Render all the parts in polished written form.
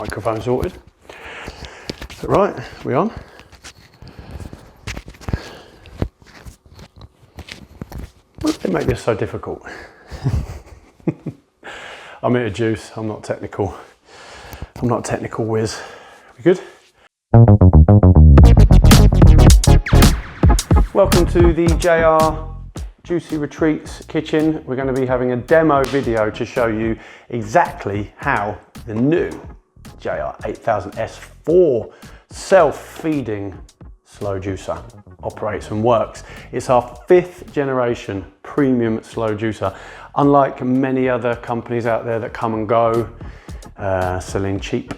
Microphone sorted. Is that right? We on? Why did they make this so difficult? I'm here to juice, I'm not technical. I'm not a technical whiz. We good? Welcome to the JR Juicy Retreats kitchen. We're going to be having a demo video to show you exactly how the new JR 8000S4 self-feeding slow juicer operates and works. It's our 5th generation premium slow juicer. Unlike many other companies out there that come and go, selling cheap,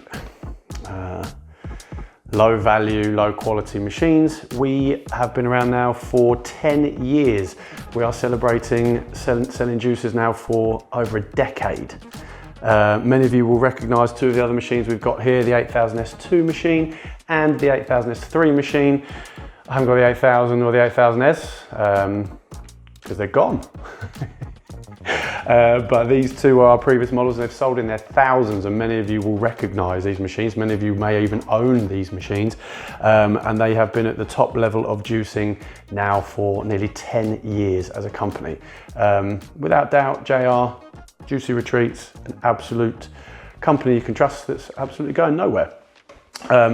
low value, low quality machines, we have been around now for 10 years. We are celebrating selling juicers now for over a decade. Many of you will recognize two of the other machines we've got here, the 8000S2 machine and the 8000S3 machine. I haven't got the 8000 or the 8000S because they're gone. But these two are our previous models and they've sold in their thousands, and many of you will recognize these machines. Many of you may even own these machines, and they have been at the top level of juicing now for nearly 10 years as a company. Without doubt, JR Juicy Retreats, an absolute company you can trust that's absolutely going nowhere.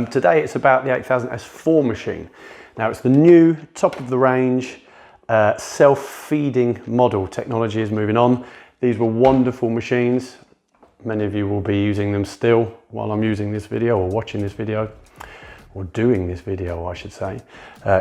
Today it's about the 8000S4 machine. Now it's the new top of the range self-feeding model. Technology is moving on. These were wonderful machines. Many of you will be using them still while I'm using this video or watching this video or doing this video, I should say,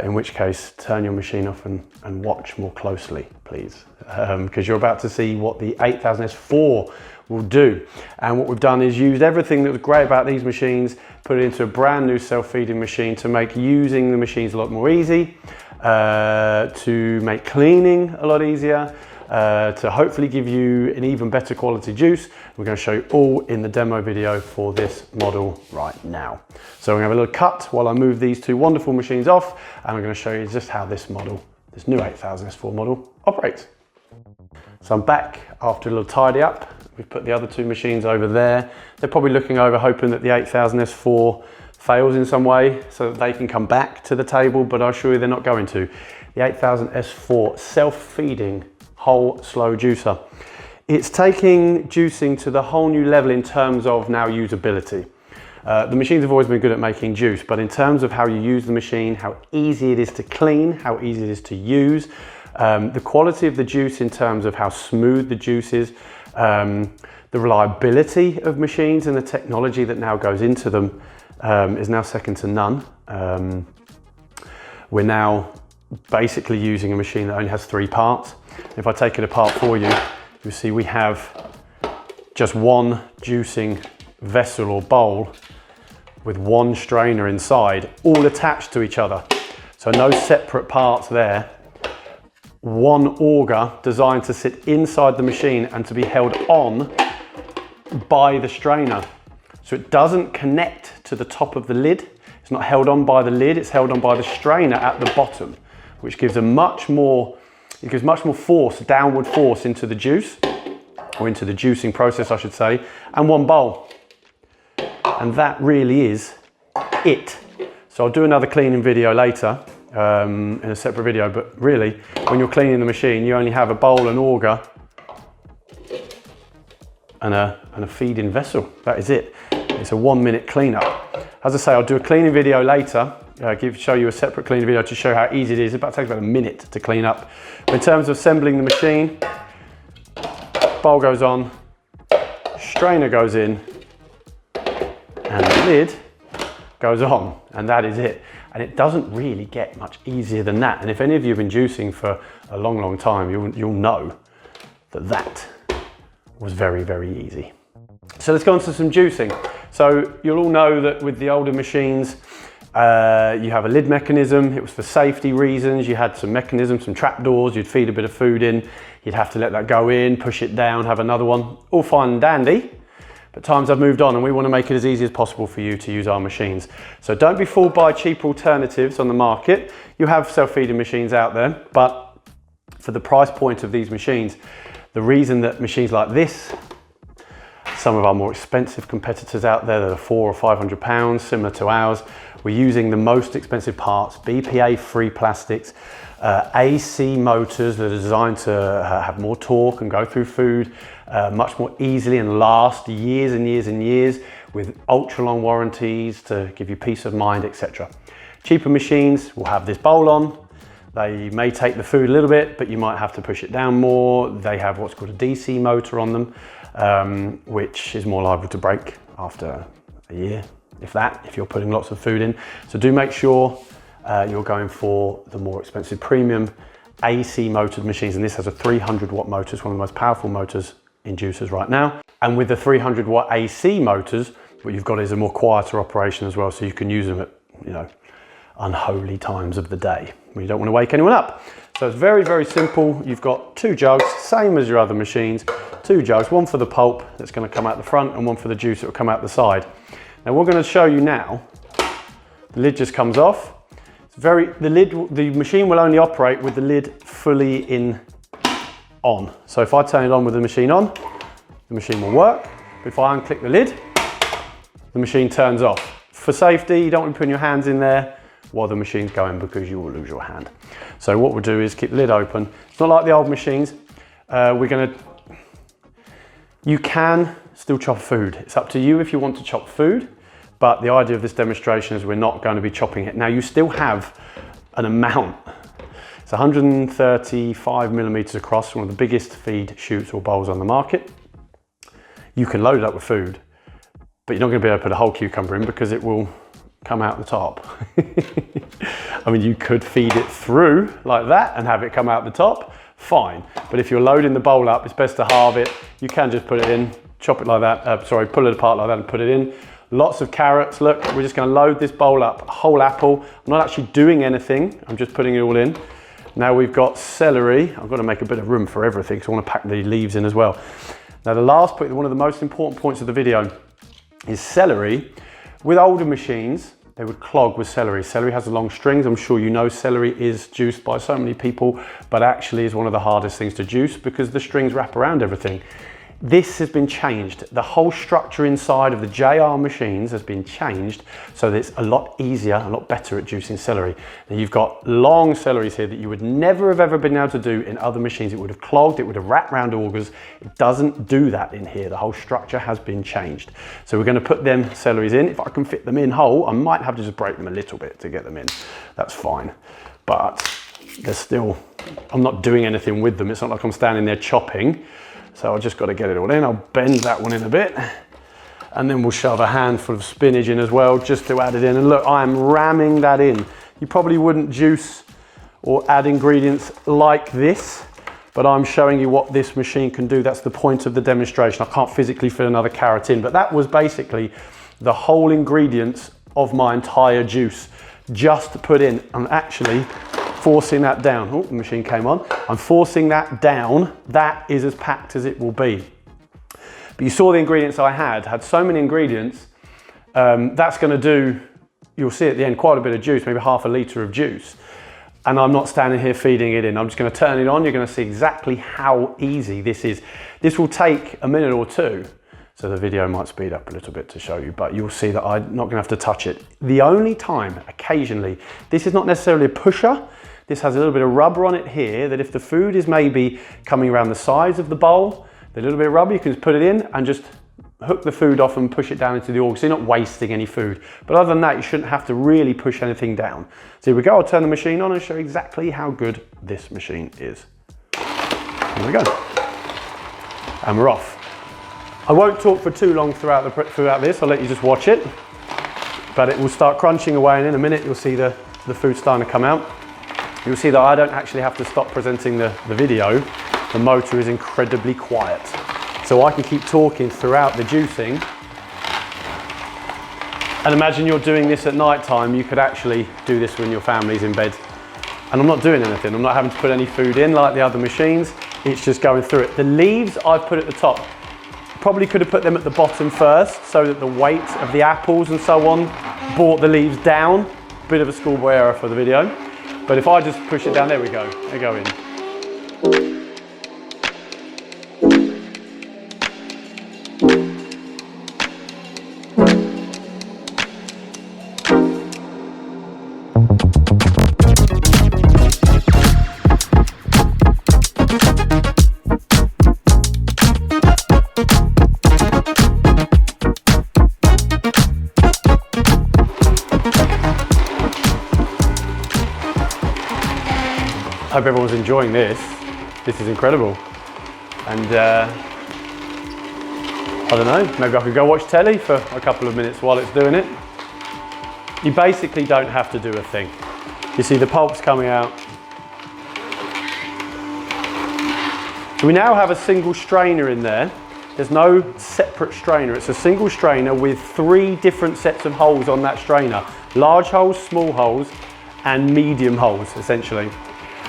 in which case turn your machine off and watch more closely, please, because you're about to see what the 8000S4 will do. And what we've done is used everything that was great about these machines, put it into a brand new self-feeding machine to make using the machines a lot more easy, to make cleaning a lot easier, to hopefully give you an even better quality juice. We're going to show you all in the demo video for this model right now. So we're going to have a little cut while I move these two wonderful machines off, and I'm going to show you just how this model, this new 8000S4 model, operates. So I'm back after a little tidy up. We've put the other two machines over there. They're probably looking over hoping that the 8000S4 fails in some way so that they can come back to the table, but I assure you they're not going to. The 8000S4 self-feeding whole slow juicer. It's taking juicing to the whole new level in terms of now usability. The machines have always been good at making juice, but in terms of how you use the machine, how easy it is to clean, how easy it is to use, the quality of the juice in terms of how smooth the juice is, the reliability of machines and the technology that now goes into them is now second to none. We're now basically using a machine that only has 3 parts. If I take it apart for you, you'll see we have just one juicing vessel or bowl with one strainer inside, all attached to each other. So no separate parts there. One auger designed to sit inside the machine and to be held on by the strainer. So it doesn't connect to the top of the lid. It's not held on by the lid, it's held on by the strainer at the bottom, which gives much more force, downward force into the juice, or into the juicing process, I should say, and one bowl. And that really is it. So I'll do another cleaning video later, in a separate video, but really, when you're cleaning the machine, you only have a bowl, an auger, and a feeding vessel. That is it. It's a 1-minute cleanup. As I say, I'll do a cleaning video later, show you a separate cleaning video to show how easy it is. It takes about a minute to clean up. But in terms of assembling the machine, bowl goes on, strainer goes in, and the lid goes on, and that is it. And it doesn't really get much easier than that. And if any of you have been juicing for a long, long time, you'll know that that was very, very easy. So let's go on to some juicing. So you'll all know that with the older machines, you have a lid mechanism. It was for safety reasons. You had some mechanisms, some trapdoors. You'd feed a bit of food in. You'd have to let that go in, push it down, have another one. All fine and dandy. But times have moved on and we want to make it as easy as possible for you to use our machines. So don't be fooled by cheap alternatives on the market. You have self-feeding machines out there, but for the price point of these machines, the reason that machines like this some of our more expensive competitors out there that are £400 or £500, similar to ours. We're using the most expensive parts, BPA-free plastics, AC motors that are designed to have more torque and go through food much more easily and last years and years and years, with ultra long warranties to give you peace of mind, etc. Cheaper machines will have this bowl on. They may take the food a little bit, but you might have to push it down more. They have what's called a DC motor on them, which is more liable to break after a year, if that, if you're putting lots of food in. So do make sure you're going for the more expensive premium AC motored machines. And this has a 300 watt motor. It's one of the most powerful motors in juicers right now. And with the 300 watt AC motors, what you've got is a more quieter operation as well. So you can use them at, you know, unholy times of the day when you don't want to wake anyone up. So it's very, very simple. You've got 2 jugs, same as your other machines, 2 jugs, one for the pulp that's going to come out the front and one for the juice that will come out the side. Now we're going to show you now, the lid just comes off. It's the machine will only operate with the lid fully on. So if I turn it on with the machine on, the machine will work. But if I unclick the lid, the machine turns off. For safety, you don't want to be putting your hands in there while the machine's going, because you will lose your hand. So what we'll do is keep the lid open. It's not like the old machines. You can still chop food. It's up to you if you want to chop food, but the idea of this demonstration is we're not going to be chopping it. Now you still have an amount. It's 135 millimeters across, one of the biggest feed chutes or bowls on the market. You can load it up with food, but you're not going to be able to put a whole cucumber in because it will come out the top. I mean, you could feed it through like that and have it come out the top, fine. But if you're loading the bowl up, it's best to halve it. You can just put it in, chop it like that, pull it apart like that and put it in. Lots of carrots. Look, we're just going to load this bowl up, a whole apple. I'm not actually doing anything, I'm just putting it all in. Now we've got celery. I've got to make a bit of room for everything, so I want to pack the leaves in as well. Now the last point, one of the most important points of the video, is celery. With older machines, they would clog with celery. Celery has long strings. I'm sure you know celery is juiced by so many people, but actually is one of the hardest things to juice because the strings wrap around everything. This has been changed. The whole structure inside of the JR machines has been changed so that it's a lot easier, a lot better at juicing celery. Now you've got long celeries here that you would never have ever been able to do in other machines. It would have clogged, it would have wrapped around augers. It doesn't do that in here. The whole structure has been changed. So we're going to put them celeries in. If I can fit them in whole, I might have to just break them a little bit to get them in. That's fine. But they're still, I'm not doing anything with them. It's not like I'm standing there chopping. So I've just got to get it all in. I'll bend that one in a bit. And then we'll shove a handful of spinach in as well, just to add it in. And look, I'm ramming that in. You probably wouldn't juice or add ingredients like this, but I'm showing you what this machine can do. That's the point of the demonstration. I can't physically fit another carrot in, but that was basically the whole ingredients of my entire juice just put in. I'm actually forcing that down. Oh, the machine came on. I'm forcing that down. That is as packed as it will be. But you saw the ingredients I had so many ingredients. That's going to do, you'll see at the end, quite a bit of juice, maybe half a litre of juice. And I'm not standing here feeding it in. I'm just going to turn it on. You're going to see exactly how easy this is. This will take a minute or two. So the video might speed up a little bit to show you, but you'll see that I'm not going to have to touch it. The only time, occasionally, this is not necessarily a pusher. This has a little bit of rubber on it here, that if the food is maybe coming around the sides of the bowl, the little bit of rubber, you can just put it in and just hook the food off and push it down into the auger, so you're not wasting any food. But other than that, you shouldn't have to really push anything down. So here we go, I'll turn the machine on and show you exactly how good this machine is. Here we go. And we're off. I won't talk for too long throughout this, I'll let you just watch it. But it will start crunching away, and in a minute you'll see the food starting to come out. You'll see that I don't actually have to stop presenting the video. The motor is incredibly quiet. So I can keep talking throughout the juicing. And imagine you're doing this at night time. You could actually do this when your family's in bed. And I'm not doing anything. I'm not having to put any food in like the other machines. It's just going through it. The leaves I've put at the top. Probably could have put them at the bottom first so that the weight of the apples and so on brought the leaves down. Bit of a schoolboy error for the video. But if I just push it down, there we go, they go in. Hope everyone's enjoying this. This is incredible. And I don't know, maybe I could go watch telly for a couple of minutes while it's doing it. You basically don't have to do a thing. You see the pulp's coming out. So we now have a single strainer in there. There's no separate strainer. It's a single strainer with 3 different sets of holes on that strainer. Large holes, small holes, and medium holes, essentially.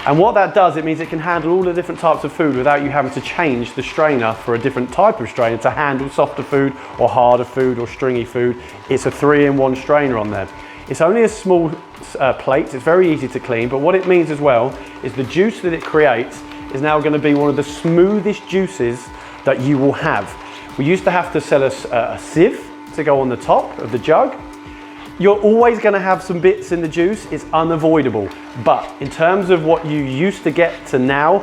And what that does, it means it can handle all the different types of food without you having to change the strainer for a different type of strainer to handle softer food or harder food or stringy food. It's a 3-in-1 strainer on there. It's only a small plate, it's very easy to clean, but what it means as well is the juice that it creates is now going to be one of the smoothest juices that you will have. We used to have to sell a sieve to go on the top of the jug. You're always going to have some bits in the juice, it's unavoidable. But in terms of what you used to get to now,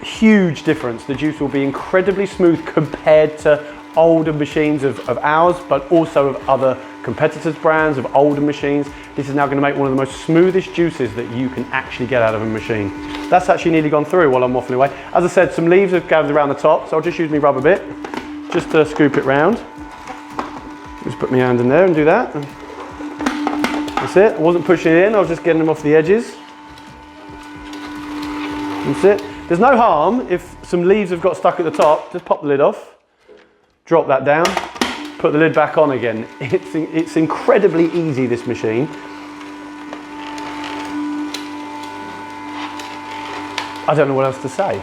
huge difference. The juice will be incredibly smooth compared to older machines of ours, but also of other competitors' brands, of older machines. This is now going to make one of the most smoothest juices that you can actually get out of a machine. That's actually nearly gone through while I'm waffling away. As I said, some leaves have gathered around the top, so I'll just use my rubber bit just to scoop it round. Just put my hand in there and do that. That's it. I wasn't pushing it in, I was just getting them off the edges. That's it. There's no harm if some leaves have got stuck at the top, just pop the lid off, drop that down, put the lid back on again. It's incredibly easy, this machine. I don't know what else to say.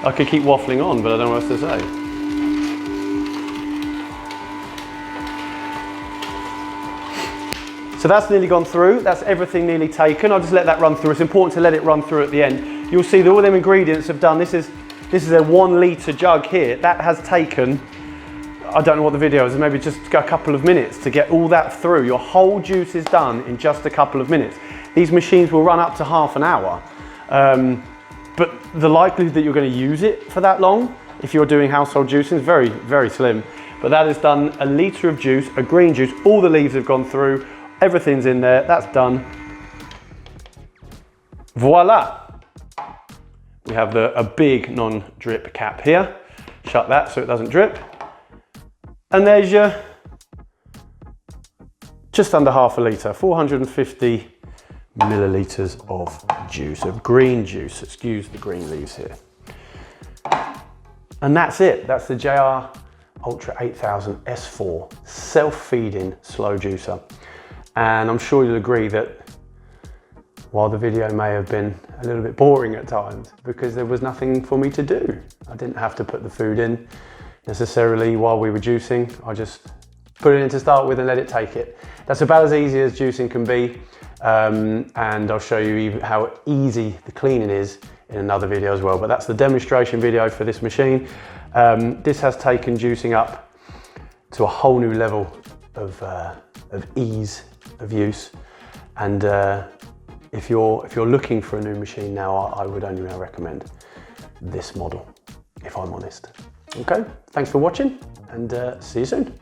I could keep waffling on, but I don't know what else to say. So that's nearly gone through. That's everything nearly taken. I'll just let that run through. It's important to let it run through at the end. You'll see that all them ingredients have done. This is a 1 litre jug here. That has taken, I don't know what the video is, maybe just a couple of minutes to get all that through. Your whole juice is done in just a couple of minutes. These machines will run up to half an hour. But the likelihood that you're going to use it for that long, if you're doing household juicing, is very, very slim. But that has done a litre of juice, a green juice, all the leaves have gone through, everything's in there, that's done. Voila! We have a big non-drip cap here. Shut that so it doesn't drip. And there's your just under half a litre, 450 millilitres of juice, of green juice. Excuse the green leaves here. And that's it. That's the JR Ultra 8000 S4 self-feeding slow juicer. And I'm sure you'll agree that while the video may have been a little bit boring at times, because there was nothing for me to do. I didn't have to put the food in necessarily while we were juicing. I just put it in to start with and let it take it. That's about as easy as juicing can be. And I'll show you how easy the cleaning is in another video as well. But that's the demonstration video for this machine. This has taken juicing up to a whole new level of ease of use. And if you're looking for a new machine now, I would only recommend this model, if I'm honest. Okay, thanks for watching, and see you soon.